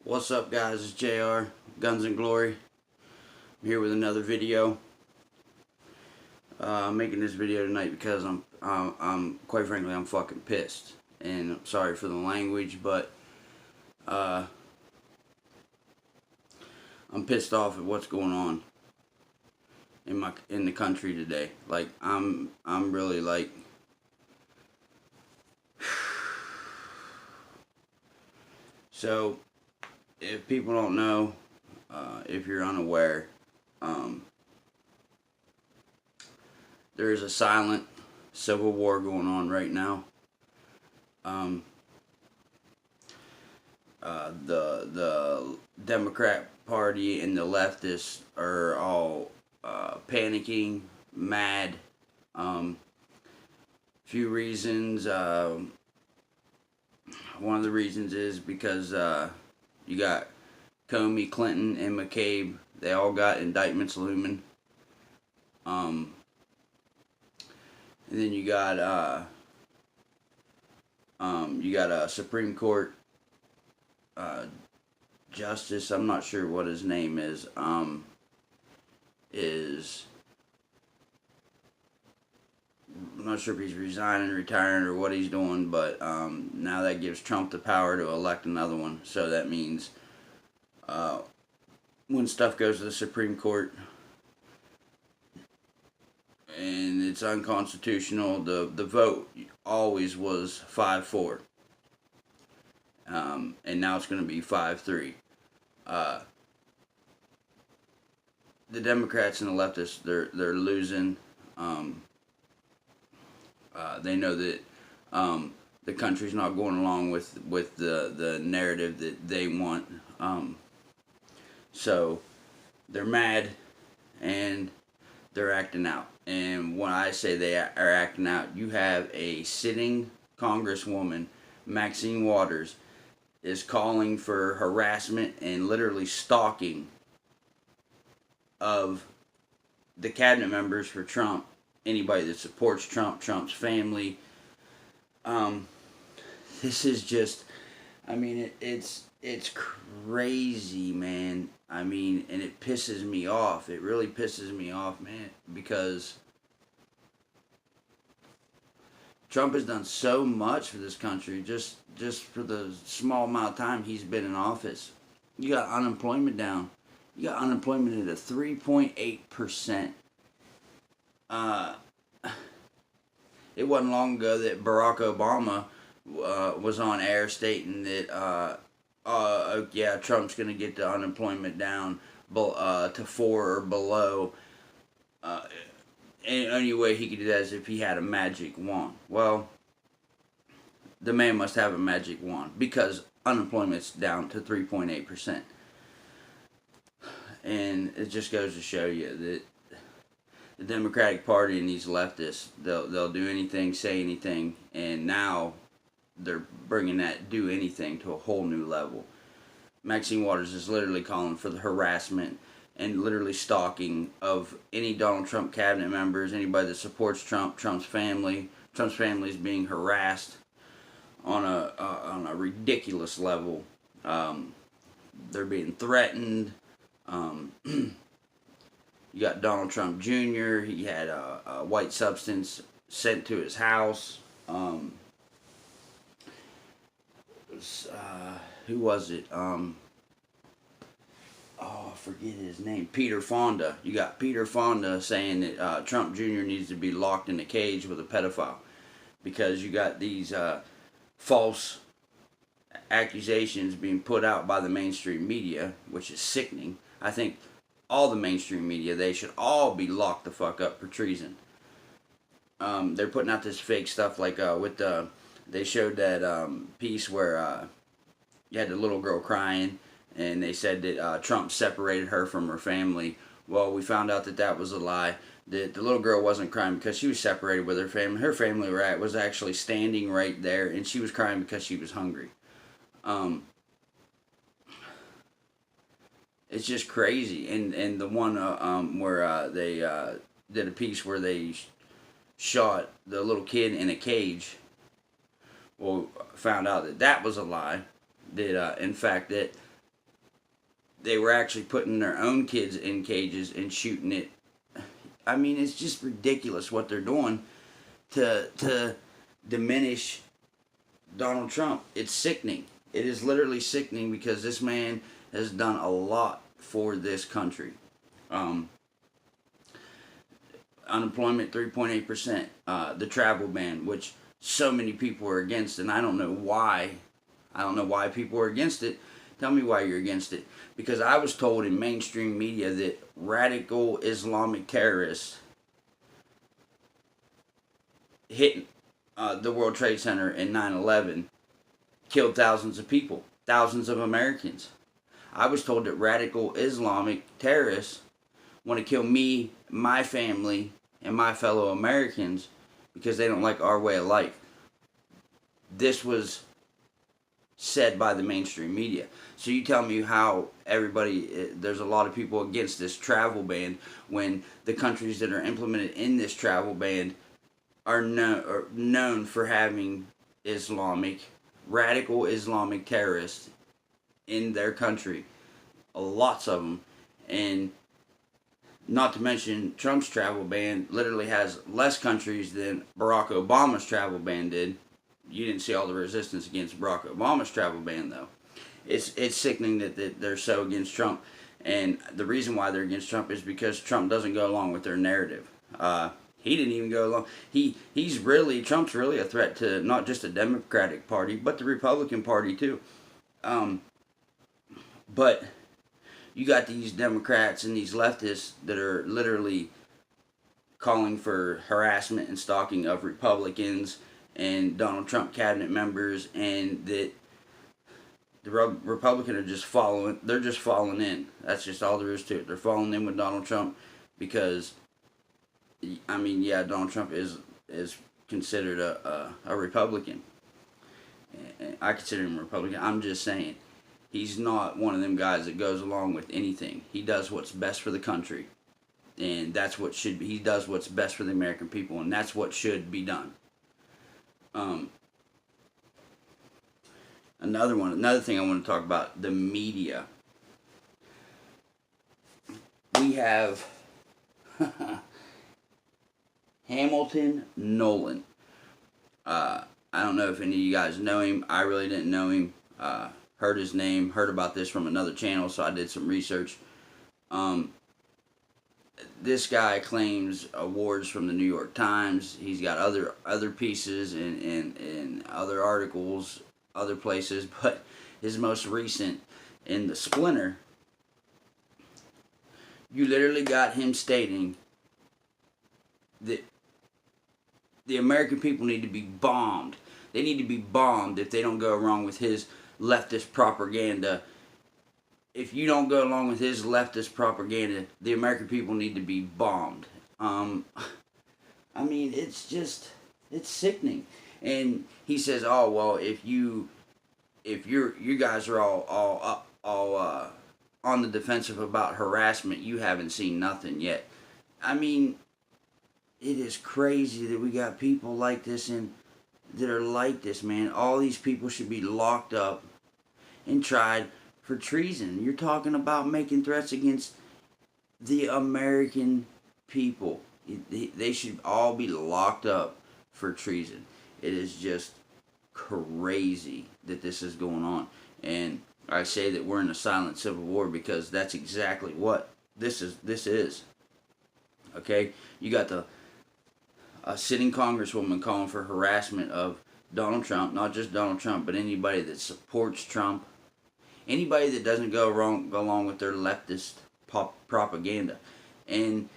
What's up, guys? It's JR, Guns and Glory. I'm here with another video. I'm making this video tonight because I'm quite frankly, I'm fucking pissed. And I'm sorry for the language, but I'm pissed off at what's going on in the country today. Like I'm really like so. If people don't know, if you're unaware, there is a silent civil war going on right now. The Democrat Party and the leftists are all panicking, mad. Few reasons. One of the reasons is because you got Comey, Clinton, and McCabe. They all got indictments looming. And then you got a Supreme Court justice. I'm not sure what his name is. I'm not sure if he's resigning, retiring, or what he's doing, but now that gives Trump the power to elect another one. So that means when stuff goes to the Supreme Court and it's unconstitutional, the vote always was 5-4. And now it's going to be 5-3. The Democrats and the leftists, they're losing. They know that the country's not going along with the narrative that they want. So they're mad and they're acting out. And when I say they are acting out, you have a sitting Congresswoman, Maxine Waters, is calling for harassment and literally stalking of the cabinet members for Trump, anybody that supports Trump, Trump's family. This is just, I mean, it's crazy, man. I mean, and it pisses me off. It really pisses me off, man, because Trump has done so much for this country just for the small amount of time he's been in office. You got unemployment down. You got unemployment at a 3.8%. It wasn't long ago that Barack Obama was on air stating that, yeah, Trump's going to get the unemployment down to 4 or below. And the only way he could do that is if he had a magic wand. Well, the man must have a magic wand because unemployment's down to 3.8%. And it just goes to show you that the Democratic Party and these leftists, they'll do anything, say anything, and now they're bringing that do anything to a whole new level. Maxine Waters is literally calling for the harassment and literally stalking of any Donald Trump cabinet members, anybody that supports Trump, Trump's family. Trump's family is being harassed on a ridiculous level. They're being threatened. You got Donald Trump Jr. He had a white substance sent to his house. Who was it? I forget his name. Peter Fonda. You got Peter Fonda saying that Trump Jr. needs to be locked in a cage with a pedophile because you got these false accusations being put out by the mainstream media, which is sickening. I think all the mainstream media, they should all be locked the fuck up for treason. They're putting out this fake stuff like they showed that piece where you had the little girl crying and they said that Trump separated her from her family. Well, we found out that that was a lie. That the little girl wasn't crying because she was separated with her family. Her family was actually standing right there, and she was crying because she was hungry. It's just crazy. And the one where they did a piece where they shot the little kid in a cage. Well, found out that that was a lie. That in fact that they were actually putting their own kids in cages and shooting it. I mean, it's just ridiculous what they're doing to diminish Donald Trump. It's sickening. It is literally sickening because this man has done a lot for this country. Unemployment 3.8%. The travel ban, which so many people are against, and I don't know why. I don't know why people are against it. Tell me why you're against it. Because I was told in mainstream media that radical Islamic terrorists hit the World Trade Center in 9/11, killed thousands of people, thousands of Americans. I was told that radical Islamic terrorists want to kill me, my family, and my fellow Americans because they don't like our way of life. This was said by the mainstream media. So you tell me how there's a lot of people against this travel ban when the countries that are implemented in this travel ban are known for having radical Islamic terrorists in their country. Lots of them. And not to mention Trump's travel ban literally has less countries than Barack Obama's travel ban did. You didn't see all the resistance against Barack Obama's travel ban, though. It's sickening that they're so against Trump. And the reason why they're against Trump is because Trump doesn't go along with their narrative. He didn't even go along. Trump's really a threat to not just the Democratic Party, but the Republican Party, too. But you got these Democrats and these leftists that are literally calling for harassment and stalking of Republicans and Donald Trump cabinet members, and that the Republicans are just following. They're just falling in. That's just all there is to it. They're falling in with Donald Trump because, I mean, yeah, Donald Trump is considered a Republican. I consider him a Republican. I'm just saying, he's not one of them guys that goes along with anything. He does what's best for the country, and that's what should be. He does what's best for the American people, and that's what should be done. Another thing I want to talk about, the media. We have Hamilton Nolan. I don't know if any of you guys know him. I really didn't know him. Heard his name, heard about this from another channel, so I did some research. This guy claims awards from the New York Times. He's got other pieces and other articles, other places, but his most recent in the Splinter, you literally got him stating that the American people need to be bombed. They need to be bombed if they don't go along with his leftist propaganda. If you don't go along with his leftist propaganda, the American people need to be bombed. I mean, it's sickening. And he says, "Oh well, if you guys are all on the defensive about harassment, you haven't seen nothing yet." I mean, it is crazy that we got people like this and that are like this, man. All these people should be locked up and tried for treason. You're talking about making threats against the American people. They should all be locked up for treason. It is just crazy that this is going on. And I say that we're in a silent civil war because that's exactly what this is. Okay? You got a sitting congresswoman calling for harassment of Donald Trump, not just Donald Trump, but anybody that supports Trump, anybody that doesn't go along with their leftist propaganda. And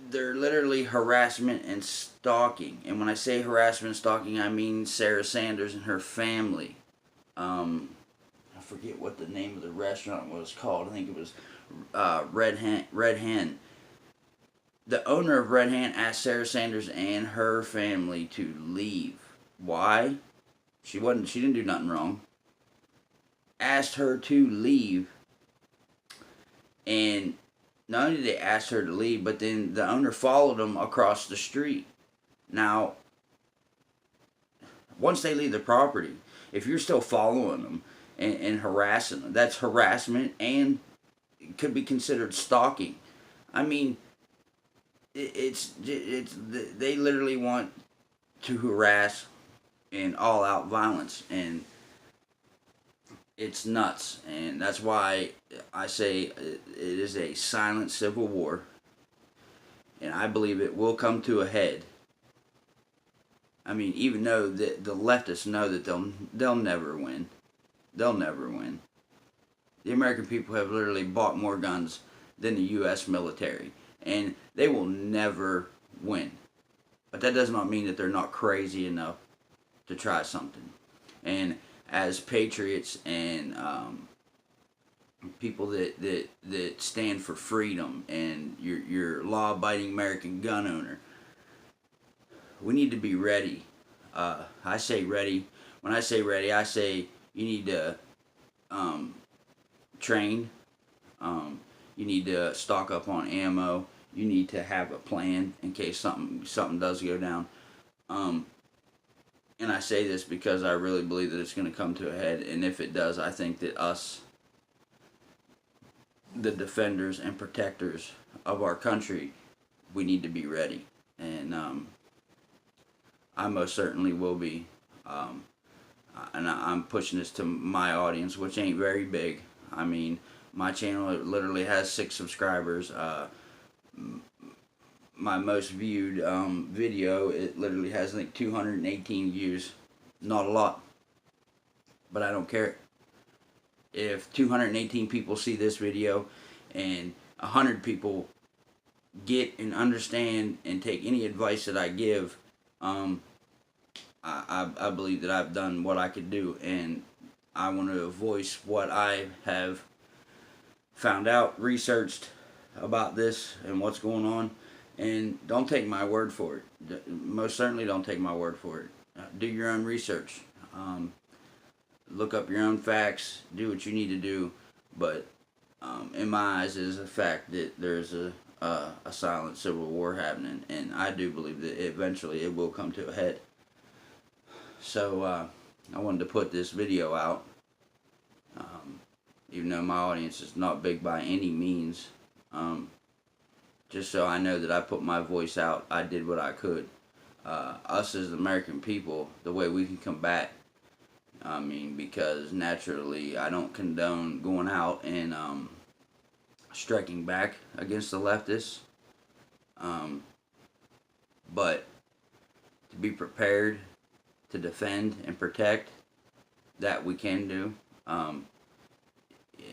they're literally harassment and stalking. And when I say harassment and stalking, I mean Sarah Sanders and her family. I forget what the name of the restaurant was called. I think it was Red Hen. The owner of Red Hen asked Sarah Sanders and her family to leave. Why? She didn't do nothing wrong. Asked her to leave. And not only did they ask her to leave, but then the owner followed them across the street. Now, once they leave the property, if you're still following them, and harassing them. That's harassment and it could be considered stalking. I mean, it's they literally want to harass and all out violence, and it's nuts. And that's why I say it is a silent civil war, and I believe it will come to a head. I mean, even though the leftists know that they'll never win, they'll never win. The American people have literally bought more guns than the U.S. military, and they will never win. But that does not mean that they're not crazy enough to try something. And as patriots and people that stand for freedom and your law-abiding American gun owner, we need to be ready. I say ready. When I say ready, I say you need to train. You need to stock up on ammo. You need to have a plan in case something does go down. And I say this because I really believe that it's going to come to a head. And if it does, I think that us, the defenders and protectors of our country, we need to be ready. And I most certainly will be. And I'm pushing this to my audience, which ain't very big. I mean, my channel literally has 6 subscribers. My most viewed video, it literally has like 218 views. Not a lot, but I don't care. If 218 people see this video and 100 people get and understand and take any advice that I give, I believe that I've done what I could do, and I want to voice what I have found out, researched about this and what's going on. And don't take my word for it. Most certainly don't take my word for it. Do your own research. Look up your own facts. Do what you need to do. But in my eyes, it is a fact that there's a silent civil war happening. And I do believe that eventually it will come to a head. So I wanted to put this video out. Even though my audience is not big by any means. Just so I know that I put my voice out, I did what I could. Us as the American people, the way we can combat, I mean, because naturally I don't condone going out and striking back against the leftists. But to be prepared to defend and protect, that we can do.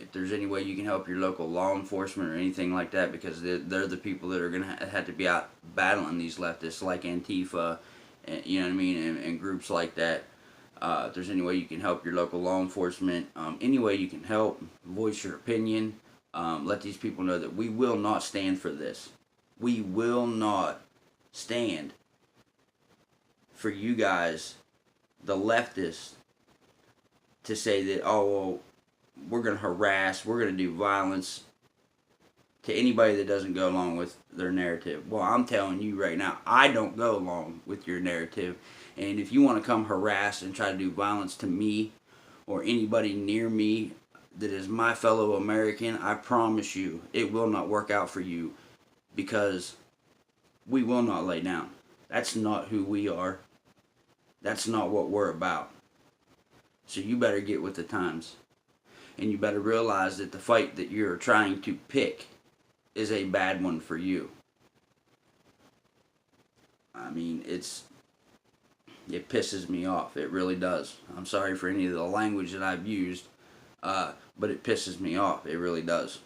If there's any way you can help your local law enforcement or anything like that, because they're the people that are going to have to be out battling these leftists like Antifa, and, you know what I mean, and groups like that. If there's any way you can help your local law enforcement, any way you can help, voice your opinion, let these people know that we will not stand for this. We will not stand for you guys, the leftists, to say that, oh, well, we're going to harass, we're going to do violence to anybody that doesn't go along with their narrative. Well, I'm telling you right now, I don't go along with your narrative. And if you want to come harass and try to do violence to me or anybody near me that is my fellow American, I promise you it will not work out for you, because we will not lay down. That's not who we are. That's not what we're about. So you better get with the times. And you better realize that the fight that you're trying to pick is a bad one for you. I mean, it pisses me off. It really does. I'm sorry for any of the language that I've used, but it pisses me off. It really does.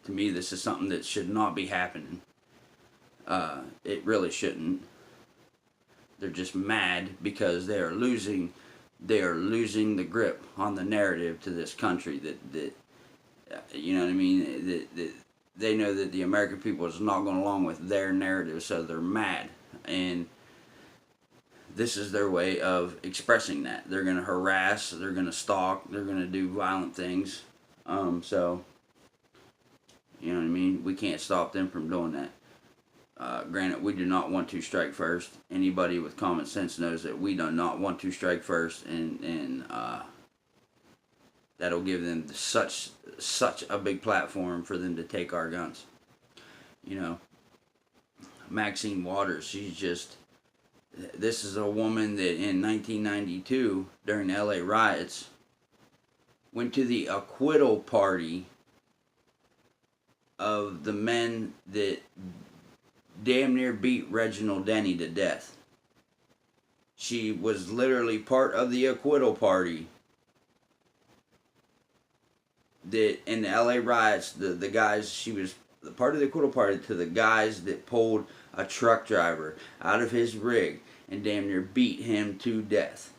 To me, this is something that should not be happening. It really shouldn't. They're just mad because they are losing the grip on the narrative to this country that you know what I mean, that they know that the American people is not going along with their narrative, so they're mad, and this is their way of expressing that. They're going to harass, they're going to stalk, they're going to do violent things, so you know what I mean, we can't stop them from doing that. Granted, we do not want to strike first. Anybody with common sense knows that we do not want to strike first, and that'll give them such a big platform for them to take our guns. You know, Maxine Waters, this is a woman that in 1992, during the LA riots, went to the acquittal party of the men that damn near beat Reginald Denny to death. She was literally part of the acquittal party that in the LA riots, the guys, she was the part of the acquittal party to the guys that pulled a truck driver out of his rig and damn near beat him to death.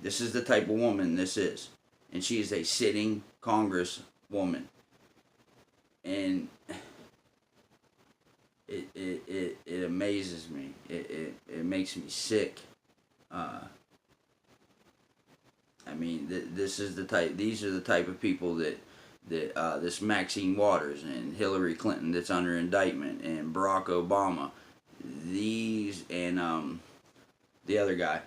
This is the type of woman this is. And she is a sitting congresswoman. And it amazes me. It makes me sick. I mean, these are the type of people that this Maxine Waters and Hillary Clinton that's under indictment, and Barack Obama, these, and the other guy,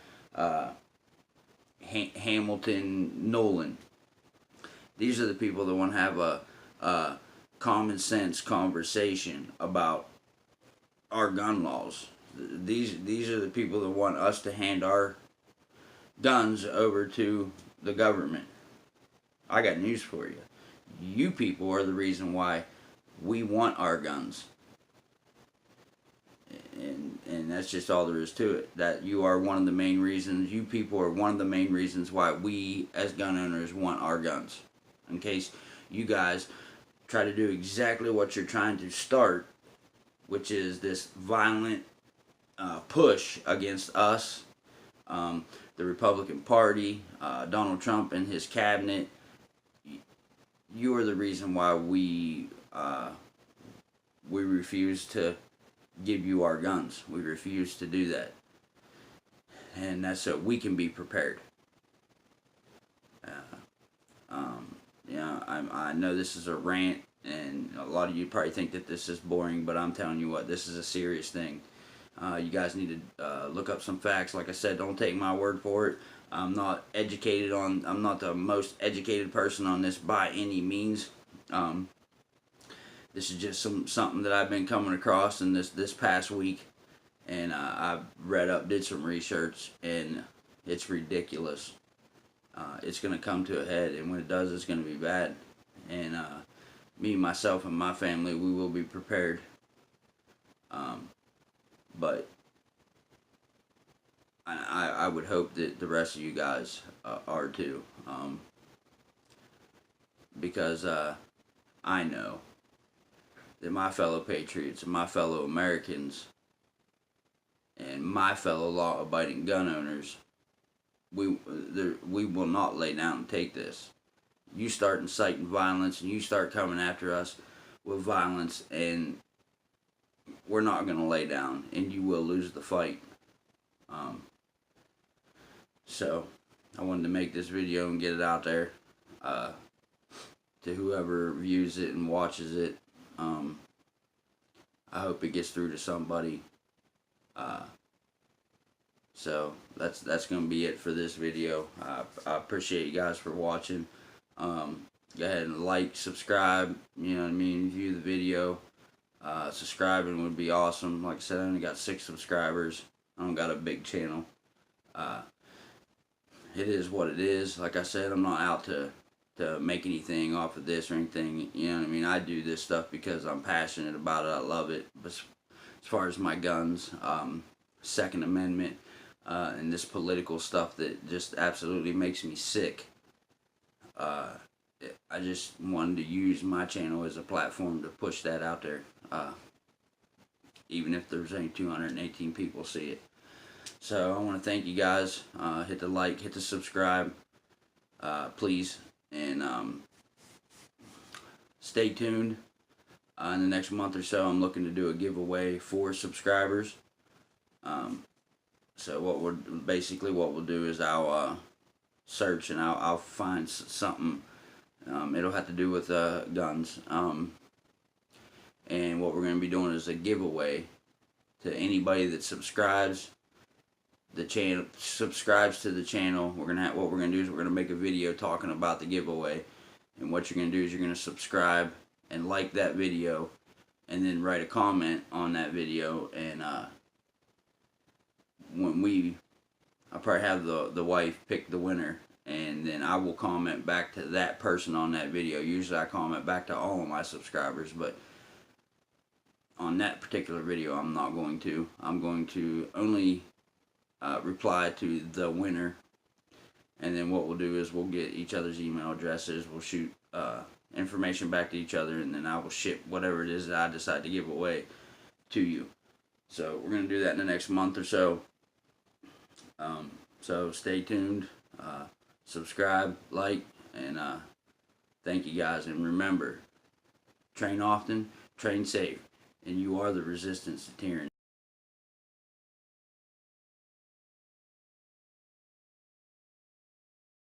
Hamilton Nolan. These are the people that want to have a common sense conversation about our gun laws. These are the people that want us to hand our guns over to the government. I got news for you. You people are the reason why we want our guns. And that's just all there is to it. That you are one of the main reasons, you people are one of the main reasons why we as gun owners want our guns. In case you guys try to do exactly what you're trying to start, which is this violent push against us, the Republican Party, Donald Trump and his cabinet. You are the reason why we refuse to give you our guns. We refuse to do that, and that's so we can be prepared. I know this is a rant, and a lot of you probably think that this is boring, but I'm telling you what, this is a serious thing. You guys need to look up some facts. Like I said, don't take my word for it. I'm not the most educated person on this by any means. This is just something that I've been coming across in this past week, and I read up, did some research, and it's ridiculous. It's going to come to a head, and when it does, it's going to be bad. And me, myself, and my family, we will be prepared. But I would hope that the rest of you guys are too. Because I know that my fellow patriots and my fellow Americans and my fellow law-abiding gun owners, we will not lay down and take this. You start inciting violence and you start coming after us with violence, and we're not going to lay down, and you will lose the fight. So I wanted to make this video and get it out there to whoever views it and watches it. I hope it gets through to somebody. So that's going to be it for this video. I appreciate you guys for watching. Go ahead and like, subscribe, you know what I mean, view the video. Subscribing would be awesome. Like I said, I only got 6 subscribers. I don't got a big channel. It is what it is. Like I said, I'm not out to make anything off of this or anything. You know what I mean? I do this stuff because I'm passionate about it. I love it. But as far as my guns, Second Amendment, and this political stuff that just absolutely makes me sick. I just wanted to use my channel as a platform to push that out there. Even if there's only 218 people see it. So I want to thank you guys. Hit the like, hit the subscribe, please, and stay tuned. In the next month or so, I'm looking to do a giveaway for subscribers. So what we'll do is I'll search and I'll find something. It'll have to do with guns. And what we're going to be doing is a giveaway to anybody that subscribes to the channel. What we're going to do is we're going to make a video talking about the giveaway, And what you're going to do is you're going to subscribe and like that video, and then write a comment on that video. And I'll probably have the wife pick the winner, and then I will comment back to that person on that video. Usually I comment back to all of my subscribers, but on that particular video I'm not going to. I'm going to only reply to the winner, and then what we'll do is we'll get each other's email addresses, we'll shoot information back to each other, and then I will ship whatever it is that I decide to give away to you. So we're going to do that in the next month or so. So stay tuned, subscribe, like, and thank you guys. And remember, train often, train safe, and you are the resistance to tyranny.